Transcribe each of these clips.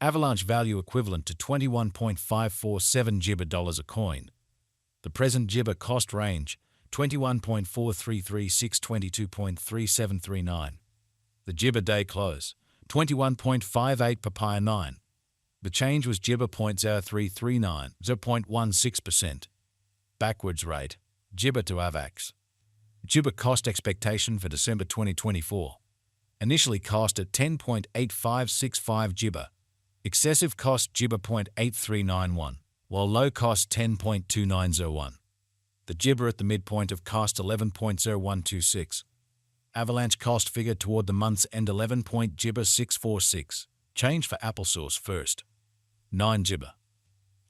Avalanche value equivalent to 21.547 Jibber dollars a coin. The present Jibber cost range, 21.433622.3739. The Jibber day close, 21.58 papaya 9. The change was Jibber 0.0339, 0.16%. Backwards rate, Jibber to Avax. Jibber cost expectation for December 2024. Initially cost at 10.8565 Jibber. Excessive cost Jibber 0.8391, while low cost 10.2901. The Jibber at the midpoint of cost 11.0126. Avalanche cost figure toward the month's end 11. Jibber 646. Change for applesauce first. 9 Jibber.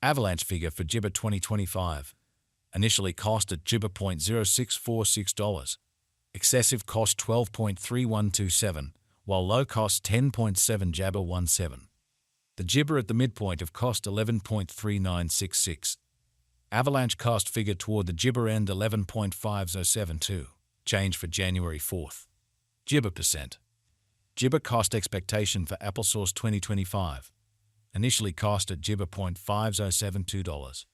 Avalanche figure for Jibber 2025. Initially cost at Jibber $0.0646. Excessive cost 12.3127, while low cost 10.7 Jabber 17. The Jibber at the midpoint of cost 11.3966. Avalanche cost figure toward the Jibber end 11.5072. Change for January 4th. Jibber percent. Jibber cost expectation for applesauce 2025. Initially cost at Jibber $0.5072.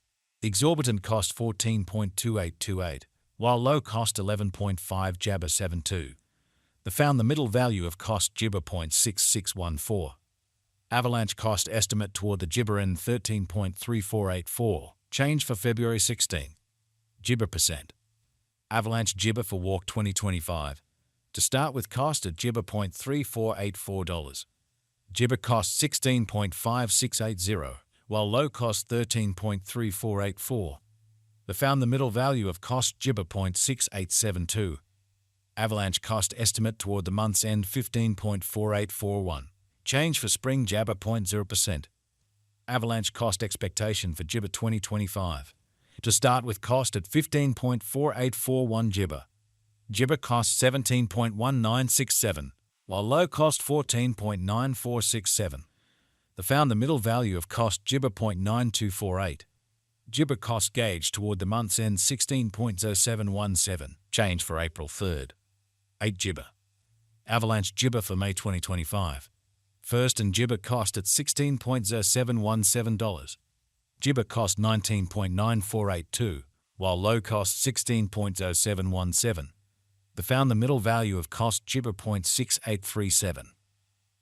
Exorbitant cost 14.2828, while low cost 11.5 Jabber 72. The found the middle value of cost Jibber 0.6614. Avalanche cost estimate toward the Jibber end 13.3484. Change for February 16. Jibber percent. Avalanche Jibber for Walk 2025. To start with cost at Jibber $0.3484. Jibber cost 16.5680, while low cost 13.3484. The found the middle value of cost Jibber 0.6872. Avalanche cost estimate toward the month's end 15.4841. Change for spring Jabber 0.0%. Avalanche cost expectation for Jibber 2025. To start with cost at 15.4841 Jibber. Jibber cost 17.1967, while low cost 14.9467. The found the middle value of cost Jibber 0.9248. Jibber cost gauge toward the month's end 16.0717. Change for April 3rd. 8 Jibber. Avalanche Jibber for May 2025. First and Jibber cost at $16.0717. Jibber cost 19.9482, while low cost 16.0717. The found the middle value of cost Jibber 0.6837.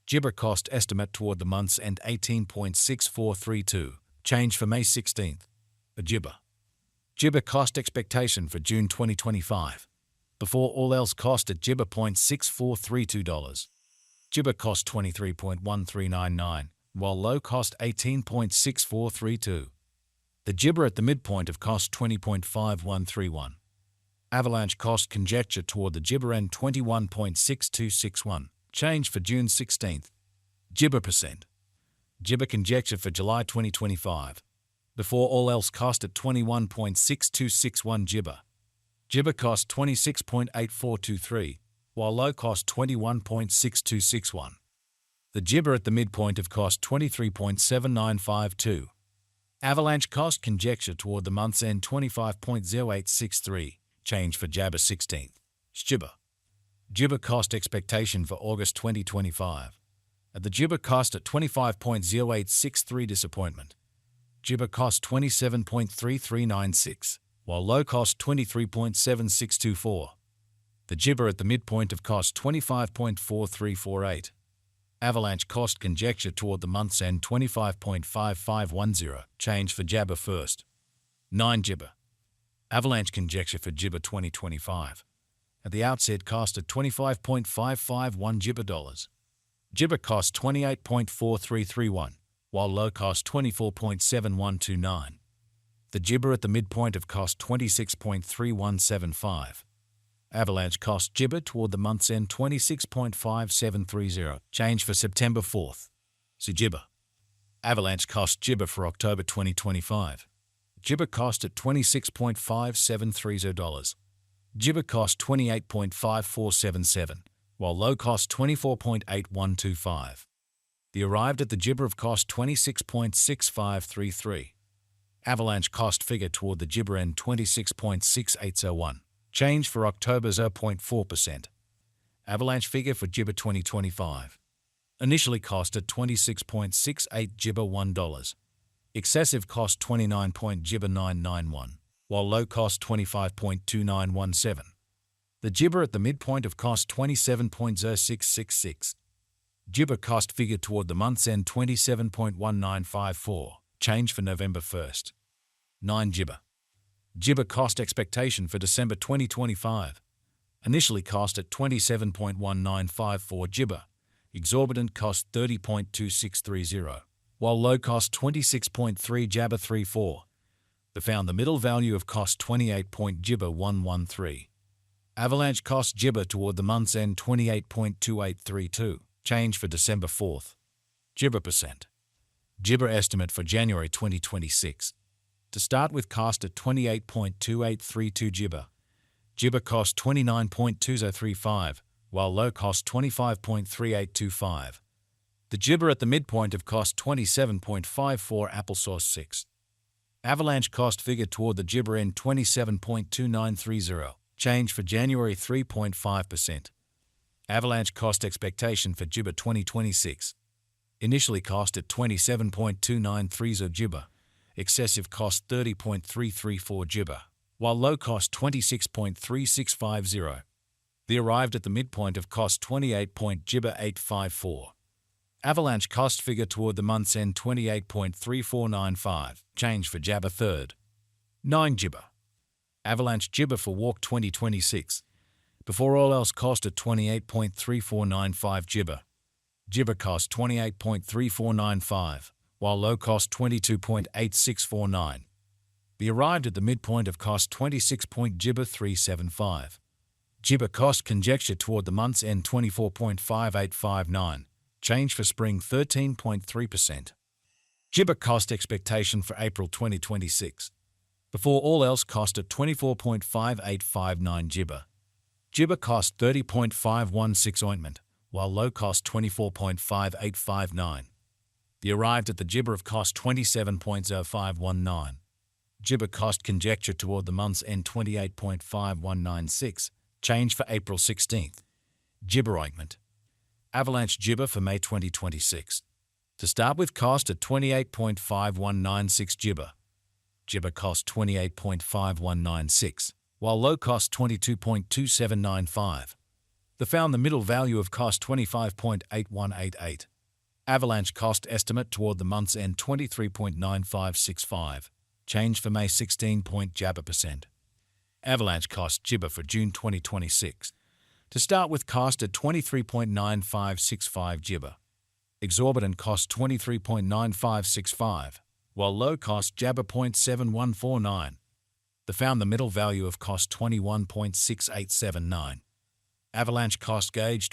Jibber cost estimate toward the month's end 18.6432. Change for May 16th. A Jibber. Jibber cost expectation for June 2025. Before all else cost at Jibber $0.6432. Jibber cost 23.1399, while low cost 18.6432. The Jibber at the midpoint of cost 20.5131. Avalanche cost conjecture toward the Jibber end 21.6261. Change for June 16th. Jibber percent. Jibber conjecture for July 2025. Before all else cost at 21.6261 Jibber. Jibber cost 26.8423. While low cost 21.6261. The Jibber at the midpoint of cost 23.7952. Avalanche cost conjecture toward the month's end 25.0863. Change for Jabber 16th. Jibber. Jibber cost expectation for August 2025. At the Jibber cost at 25.0863 disappointment. Jibber cost 27.3396, while low cost 23.7624. The Jibber at the midpoint of cost 25.4348. Avalanche cost conjecture toward the month's end 25.5510. Change for Jabber first. 9 Jibber. Avalanche conjecture for Jibber 2025. At the outset cost at 25.551 Jibber dollars. Jibber cost 28.4331, while low cost 24.7129. The Jibber at the midpoint of cost 26.3175. Avalanche cost Jibber toward the month's end 26.5730. Change for September 4th. See Jibber. Avalanche cost Jibber for October 2025. Jibber cost at $26.5730. Jibber cost 28.5477, while low cost 24.8125. The arrived at the Jibber of cost 26.6533. Avalanche cost figure toward the Jibber end 26.6801. Change for October 0.4%. Avalanche figure for Jibber 2025. Initially cost at 26.68 Jibba $1. Excessive cost 29. Jibba 991, while low cost 25.2917. The Jibba at the midpoint of cost 27.0666. Jibba cost figure toward the month's end 27.1954. Change for November 1st. 9 Jibba. Jibba cost expectation for December 2025. Initially cost at 27.1954 Jibba. Exorbitant cost 30.2630, while low cost 26.3 Jabba 34. They found the middle value of cost 28. Jibba 113. Avalanche cost Jibba toward the month's end 28.2832. Change for December 4th. Jibba percent. Jibba estimate for January 2026. To start with, cost at 28.2832 Jibba. Jibba cost 29.2035, while low cost 25.3825. The Jibba at the midpoint of cost 27.54 applesauce 6. Avalanche cost figure toward the Jibba end 27.2930. Change for January 3.5%. Avalanche cost expectation for Jibba 2026. Initially cost at 27.2930 Jibba. Excessive cost 30.334 Jibba, while low cost 26.3650. They arrived at the midpoint of cost 28. Jibba 854. Avalanche cost figure toward the month's end 28.3495. Change for Jabba 3rd. 9 Jibba. Avalanche Jibba for Walk 2026. Before all else cost at 28.3495 Jibba. Jibba cost 28.3495, while low cost 22.8649. They arrived at the midpoint of cost 26. Jibba 375. Jibba cost conjecture toward the month's end 24.5859. Change for spring 13.3%. Jibba cost expectation for April 2026. Before all else cost at 24.5859 Jibba. Jibba cost 30.516 ointment, while low cost 24.5859. They arrived at the Jibba of cost 27.0519. Jibba cost conjecture toward the month's end 28.5196. Change for April 16th. Jibba ointment. Avalanche Jibba for May 2026. To start with, cost at 28.5196 Jibba. Jibba cost 28.5196, while low cost 22.2795. They found the middle value of cost 25.8188. Avalanche cost estimate toward the month's end 23.9565. Change for May 16. Jabba percent. Avalanche cost Jibba for June 2026. To start with, cost at 23.9565 Jibba. Exorbitant cost 23.9565, while low cost Jabba 0.7149. They found the middle value of cost 21.6879. Avalanche cost gauge